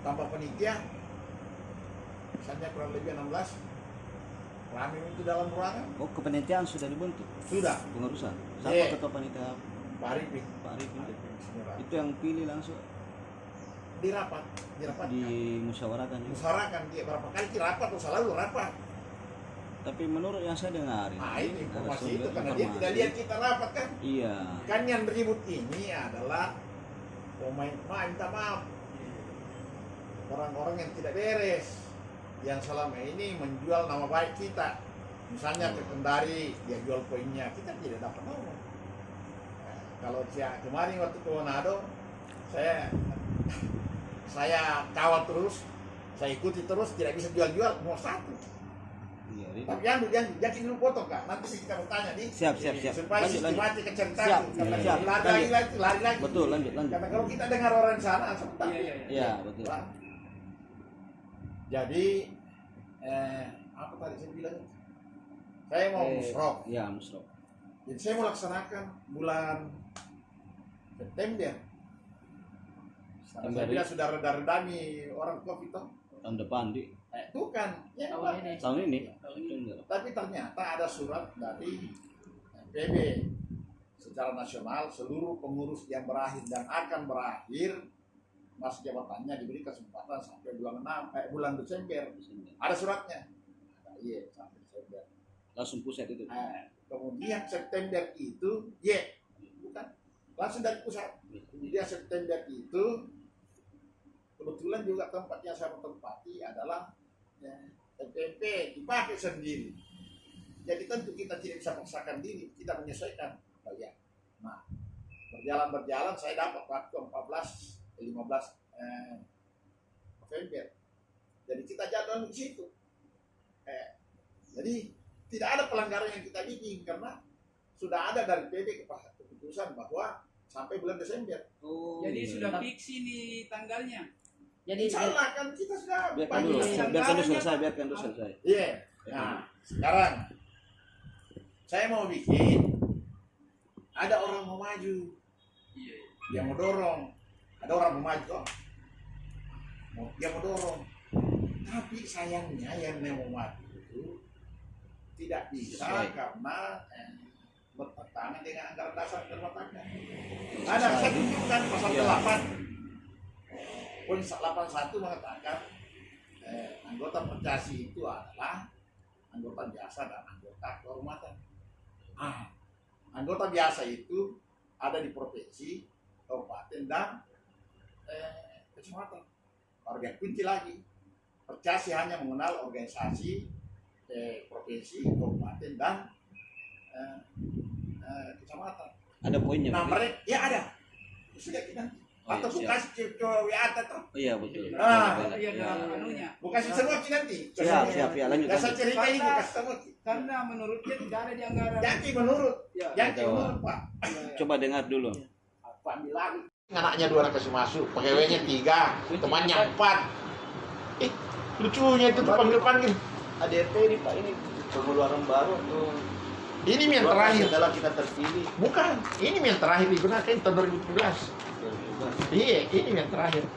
tambah panitia, misalnya kurang lebih 16, rame itu dalam ruangan. Oh, kepanitiaan sudah dibentuk? Sudah. Pengurusan? Iya. Siapa ketua panitia? Pak Arifin. Pak Arifin. Semua. Itu yang pilih langsung Dirapat. dimusyawarahkan juga. Musyawarahkan dia berapa kali rapat atau selalu rapat. Tapi menurut yang saya dengar Nah ini informasi sumber itu karena dia tidak lihat kita rapat kan. Iya. Kan yang ribut ini adalah minta maaf orang-orang yang tidak beres, yang selama ini menjual nama baik kita. Misalnya ke Kendari, dia jual poinnya, kita tidak dapat nomor. Nah, kalau kemarin waktu ke Manado, saya kawal terus, saya ikuti terus, tidak bisa jual-jual, mau satu. Iya, Tapi jangan dulu potong kak, nanti kita mau tanya nih. Siap. Supaya sistematik kecerdasan. Siap. Karena lari lagi. Betul, lanjut. Karena kalau kita dengar orang di sana, sebentar. Iya, betul. Nah, jadi, apa tadi saya bilang? Saya mau musrok. Iya, musrok. Jadi saya mau laksanakan bulan September. Saya bilang sudah reda-redami orang COVID toh. Tahun depan di Bukan, ya tahun ini. Tapi ternyata ada surat dari PB secara nasional, seluruh pengurus yang berakhir dan akan berakhir masa jabatannya diberi kesempatan sampai bulan Desember. Ada suratnya. Iya, sampai Desember. Langsung pusat itu. Kemudian September itu, bukan langsung dari pusat. Kemudian September itu kebetulan juga tempat yang saya tempati adalah FPP dipakai sendiri. Jadi tentu kita tidak bisa paksakan diri, kita menyesuaikan bayar. Nah, berjalan saya dapat waktu 15 November. Jadi kita jadwal di situ. Jadi tidak ada pelanggaran yang kita bikin karena sudah ada dari PB keputusan bahwa sampai bulan Desember. Jadi sudah fix ini tanggalnya. Jadi salah kan kita sudah biarkan dulu selesai. Iya. Nah, sekarang saya mau bikin ada orang mau maju. Iya. Dia mau dorong. Ada orang mau maju kok. Dia mau dorong. Tapi sayangnya yang mau maju itu tidak bisa karena bertentangan dengan anggaran dasar rumah tangga. Ada saya tunjukkan pasal 8. Poin 81 mengatakan anggota percasi itu adalah anggota biasa dan anggota kehormatan. Anggota biasa itu ada di provinsi, kabupaten dan kecamatan. Organ kunci lagi. Percasi hanya mengenal organisasi provinsi, kabupaten dan kecamatan. Ada poinnya. Nah, mereka ya ada. Sudah kita atau bukan ke WA atau iya betul. Iya dalam anunya. bukan semua nanti. Siap ya lanjut. Saya cerita ini bukan semua. Karena menurutnya tidak ada di anggaran. Jadi menurut, Pak. Coba dengar dulu. Pak bilang anaknya 2 anak kasih masuk, pegawainya 3, temannya 4. Lucunya itu panggil. ADRT ini Pak, ini pengeluaran baru tuh. Ini yang terakhir setelah kita terpilih. Bukan, ini yang terakhir digunakan tahun 2017. Iya, ini yang terakhir.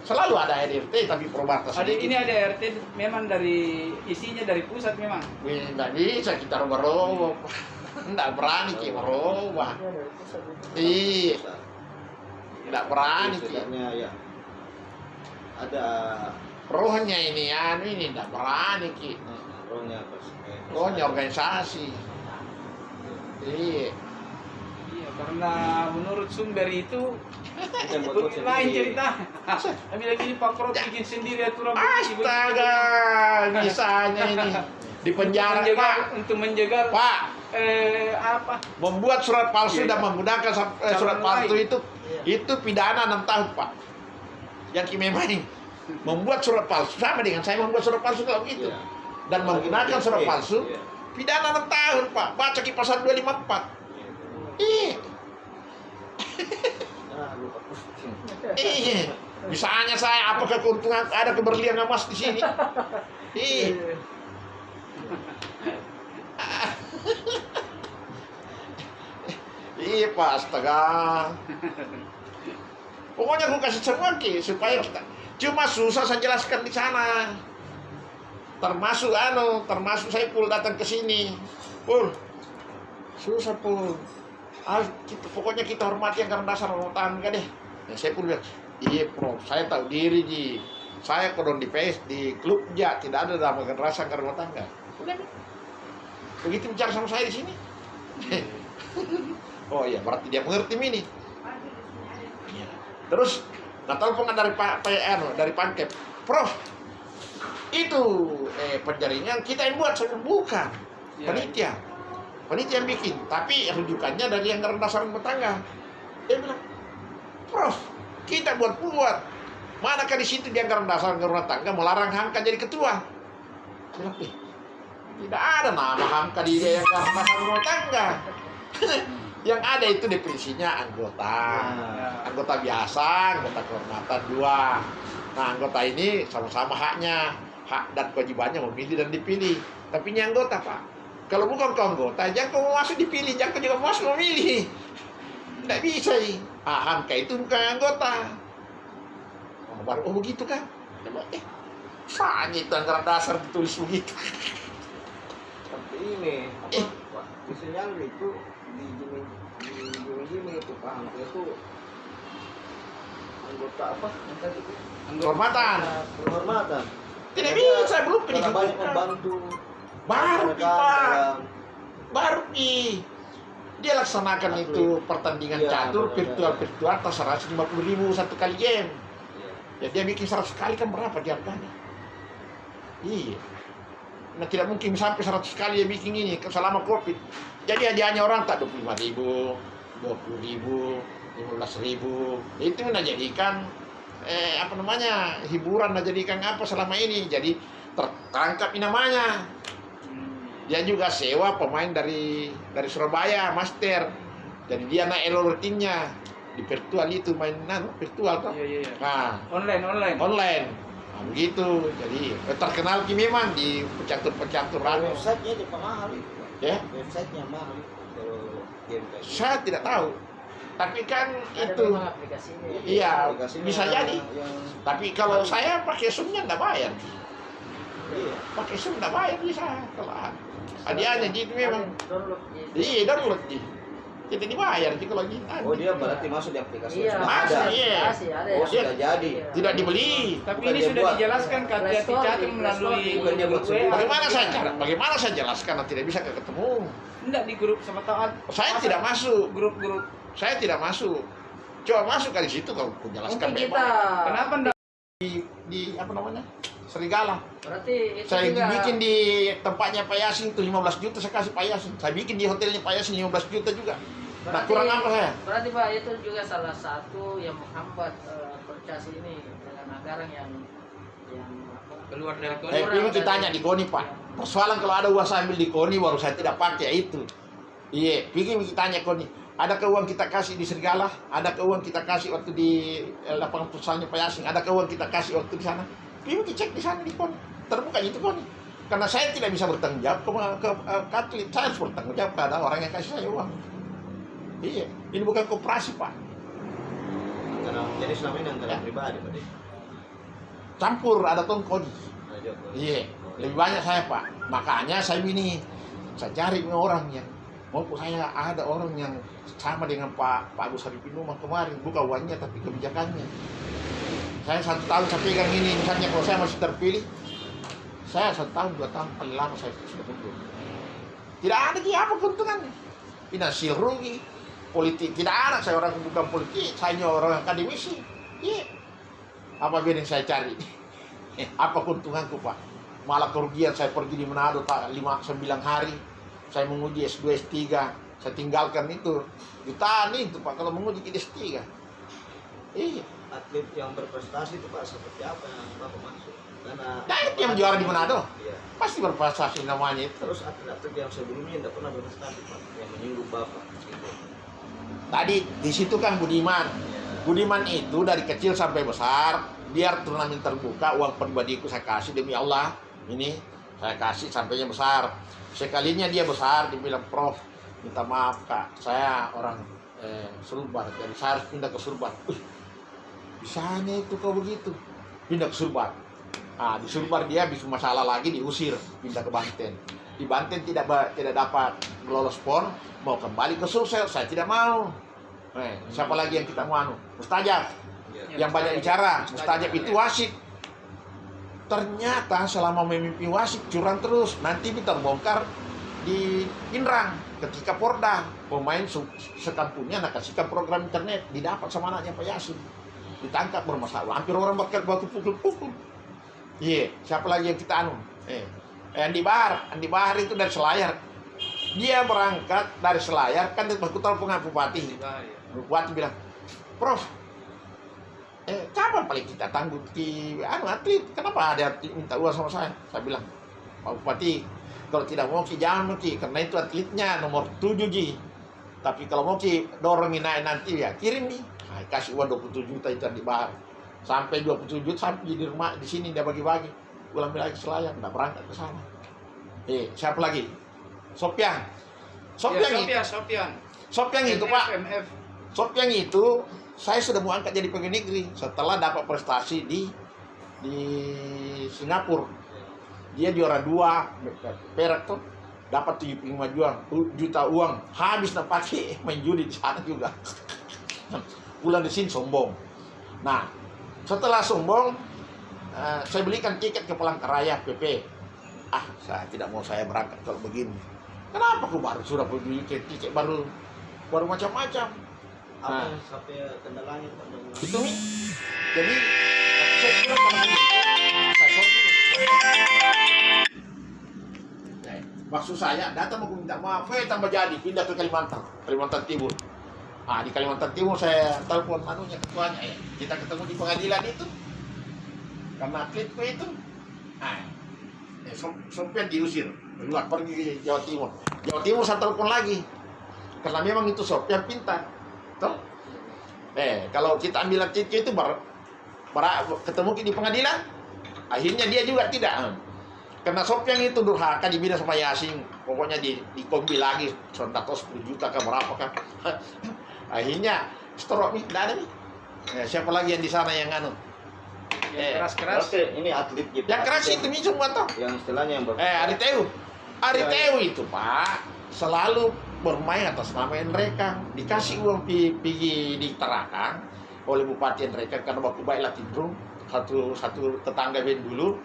Selalu ada ADRT tapi probatas. Ini ada RT memang dari isinya dari pusat memang. Nggak bisa kita rubah-rubah. Nggak berani kita merubah. Iya. Nggak berani kita. Ya. Ada Rohnya ini nggak berani ki. rohnya apa? Rohnya organisasi. Iya. Iya, karena menurut sumber itu lain cerita. Kami lagi ini Pak Prof bikin sendiri aturan. Astaga, bisanya ini di penjara Pak. Untuk menjaga Pak, apa? membuat surat palsu dan menggunakan surat palsu itu pidana 6 tahun Pak. Yang memang membuat surat palsu sama dengan saya membuat surat palsu kalau begitu dan menggunakan surat palsu pidana 6 tahun Pak. Baca di pasal 254. Iya. Misalnya saya apakah keuntungan ada keberlian emas di sini? Iya. Iya Pak, astaga. Pokoknya aku kasih semua ki supaya kita Cuma susah saya jelaskan di sana. Termasuk saya Pul datang ke sini. Pul, susah Pul. Pokoknya kita hormati yang karena dasar rumah tangga deh. Ya, saya Pul bilang, iya Prof, saya tahu diri Ji. Saya kodon di PS di klub ja, tidak ada dalam rasa karena rumah tangga. Udah. Begitu bicara sama saya di sini. Oh iya, berarti dia mengerti ini. Ya. Terus, telepon dari dari Pankep, Prof, itu penjaringan kita yang buat, saya bukan panitia. Panitia yang bikin, tapi rujukannya dari yang dasar rumah tangga. Dia bilang, Prof, kita buat. Manakah di situ di anggaran dasar rumah tangga melarang Hamka jadi ketua? Bilang, tidak ada nama Hamka di anggaran dasar rumah tangga. Yang ada itu definisinya anggota biasa, anggota kehormatan 2. Nah, anggota ini sama-sama hak dan kewajibannya memilih dan dipilih. Tapi ini anggota, Pak. Kalau bukan kau anggota, jangan kau masuk dipilih, jangan kau juga masuk memilih. Tidak bisa ini. Hamka itu bukan anggota. Baru begitu kan? Soalnya itu anggaran dasar ditulis begitu. Tapi ini misalnya itu di Jimmy itu paham itu anggota apa? Kehormatan. Tidak bisa, belum Karena banyak membantu baru dia laksanakan itu pertandingan catur virtual terserah 50.000 satu kali game. Ya dia bikin 100 kali kan berapa dia harganya? Iya. Nah tidak mungkin sampai 100 kali dia bikin ini selama Covid. Jadi hadiahnya orang tak 25.000, 20.000, 15.000. Itu menjadikan hiburan, menjadikan apa selama ini. Jadi tertangkap namanya. Dia juga sewa pemain dari Surabaya, master. Jadi dia naik rutinnya di virtual itu mainan virtual toh. Iya. Nah, Online. Nah, begitu. Jadi terkenal memang di pecatur-pecatur website-nya di mahal itu. Ya. Website-nya mahal kalau game kayak gitu. Saya tidak tahu. Tapi kan Ada itu memang aplikasinya. iya, Aplikasinya bisa jadi. yang- Tapi kalau saya pakai Zoom-nya enggak bayar. Iya. Pakai Zoom enggak bayar bisa. Kalau hadiahnya gitu memang. Download gitu. Iya, download gitu. Jadi dibayar sih kalau gitu. Oh dia berarti masuk di aplikasi Iya, yang sudah Masuk, ada. iya. ada Oh yang- sudah jadi. Iya. Tidak dibeli. Tapi Bukan ini dia sudah buat. dijelaskan ke hati-hati catur melalui Bukan dia buat grup sendiri. WA. Bagaimana saya jelaskan kalau tidak bisa ketemu? Enggak di grup sama taat. Saya tidak masuk. Grup-grup. Saya tidak masuk. Coba masuk kali situ kalau menjelaskan Mungkin kita bagaimana. Kenapa enggak? Di apa namanya? Serigala. berarti itu Saya juga bikin di tempatnya Pak Yasin itu 15 juta saya kasih Pak Yasin. Saya bikin di hotelnya Pak Yasin 15 juta juga. Nah, kurang apa saya? Berarti Pak itu juga salah satu yang menghambat proses ini dengan anggaran yang Keluar dari kode. Ini kita tanya di KONI Pak. Persoalan kalau ada uang saya ambil di KONI baru saya tidak pakai itu. Iya, pikir kita tanya KONI. Adakah uang kita kasih di Serigala? Adakah uang kita kasih waktu di lapangan futsalnya Pak Yasin? Adakah uang kita kasih waktu di sana? Pilih cek di sana di KONI. Terbuka itu KONI. Karena saya tidak bisa bertanggung jawab ke atlet. Saya harus bertanggung jawab pada orang yang kasih saya uang. Iya, ini bukan koperasi Pak. Karena jadi selama ini anggaran Ya. pribadi Pak. Campur ada tuh KONI. Ada juga. Iya, lebih banyak saya Pak. Makanya saya ini saya cari orang yang maupun saya ada orang yang sama dengan Pak Agus Haripinuma kemarin, bukan uangnya tapi kebijakannya. Saya 1 tahun saya pegang ini, misalnya kalau saya masih terpilih, saya 1 tahun 2 tahun paling lama saya sudah mundur. Tidak ada apa keuntungannya. Finansial rugi, politik tidak ada. Saya orang bukan politik, saya orang akademisi. Iya. Apa yang saya cari? Apa keuntunganku Pak? Malah kerugian saya pergi di Manado 5-9 hari. Saya menguji S2, S3. Saya tinggalkan itu. Jutaan itu Pak kalau menguji ke S3. Iya. Atlet yang berprestasi itu Pak seperti apa yang Bapak maksud? Karena Nah itu yang juara di Manado. Iya. Pasti berprestasi namanya itu. Terus atlet-atlet yang sebelumnya tidak pernah berprestasi Pak, yang menyinggung Bapak gitu. Tadi di situ kan Budiman. Budiman itu dari kecil sampai besar, biar turnamen terbuka, uang pribadiku saya kasih demi Allah. Ini saya kasih sampainya besar. Sekalinya dia besar, dia bilang, Prof, minta maaf Kak, saya orang Sulbar, jadi saya harus pindah ke Sulbar. Bisanya itu kau begitu. pindah ke Sulbar. Nah, di Sulbar dia habis masalah lagi, diusir, pindah ke Banten. Di Banten tidak dapat lolos PON, mau kembali ke Sulsel, saya tidak mau. Siapa lagi yang kita mau anu? Mustajab, yang banyak bicara. Mustajab itu wasit. Ternyata selama memimpin wasit curang terus. Nanti kita bongkar di Pinrang ketika Porda pemain sekampungnya nak kasihkan program internet, didapat sama anaknya Pak Yasin, ditangkap bermasalah, hampir orang bakal baku pukul. Iya, siapa lagi yang kita anu? Andi Bahar itu dari Selayar. Dia berangkat dari Selayar, kan baku telepon Bupati. Bupati bilang, Prof, kapan paling kita tanggung di atlet? Kenapa ada atlet minta uang sama saya? Saya bilang, Pak Bupati, kalau tidak mau Ki jangan mau Ki, karena itu atletnya nomor 7 Ji. Tapi kalau mau Ki dorongin naik nanti ya kirim nih. Nah, kasih uang 27 juta itu Andi Bahar. Sampai 27 juta sampai di rumah di sini dia bagi-bagi. Pulang lagi ke Selayar, enggak berangkat ke sana. Siapa lagi? Sopian itu Pak. Sopian itu saya sudah mau angkat jadi pegawai negeri setelah dapat prestasi di Singapura. Dia juara 2 perak tuh, dapat 75 juta uang, habis pakai main judi di sana juga. Pulang di sini sombong. Nah, setelah sombong, saya belikan tiket ke Palangkaraya PP. Saya tidak mau saya berangkat kalau begini. Kenapa aku baru sudah beli tiket baru macam-macam. Apa yang sampai kendalanya Pak? Itu nih. Jadi saya kira saya sortir. Maksud saya datang mau minta maaf, tambah jadi pindah ke Kalimantan Timur. Di Kalimantan Timur saya telepon manunya ketuanya, kita ketemu di pengadilan itu. Karena atletku itu. Sopian diusir keluar pergi ke Jawa Timur. Jawa Timur saya telepon lagi. Karena memang itu Sopian pintar. Toh? Kalau kita ambil atletku itu ketemu di pengadilan, akhirnya dia juga tidak. Karena Sopian itu durhaka dibina sama Yasin, pokoknya dikombi lagi sondatos 10 juta ke berapa kan. Akhirnya stroke nih, tidak ada nih. Siapa lagi yang di sana yang anu? Keras-keras. Ini atlet gitu. Yang keras itu nih semua toh. Yang istilahnya yang Ariteu itu Pak selalu bermain atas nama mereka, dikasih uang pergi diterangkan oleh Bupati mereka karena waktu baiklah cenderung satu tetangga Ben dulu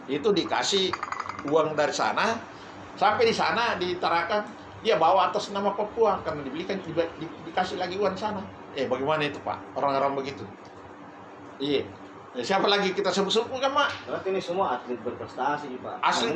itu dikasih uang dari sana sampai di sana ditarakan dia bawa atas nama Papua karena dikasih lagi uang sana. Bagaimana itu Pak orang-orang begitu? Iya. Siapa lagi kita sebut-sebut kan Mak? Berarti ini semua atlet berprestasi Pak. Asli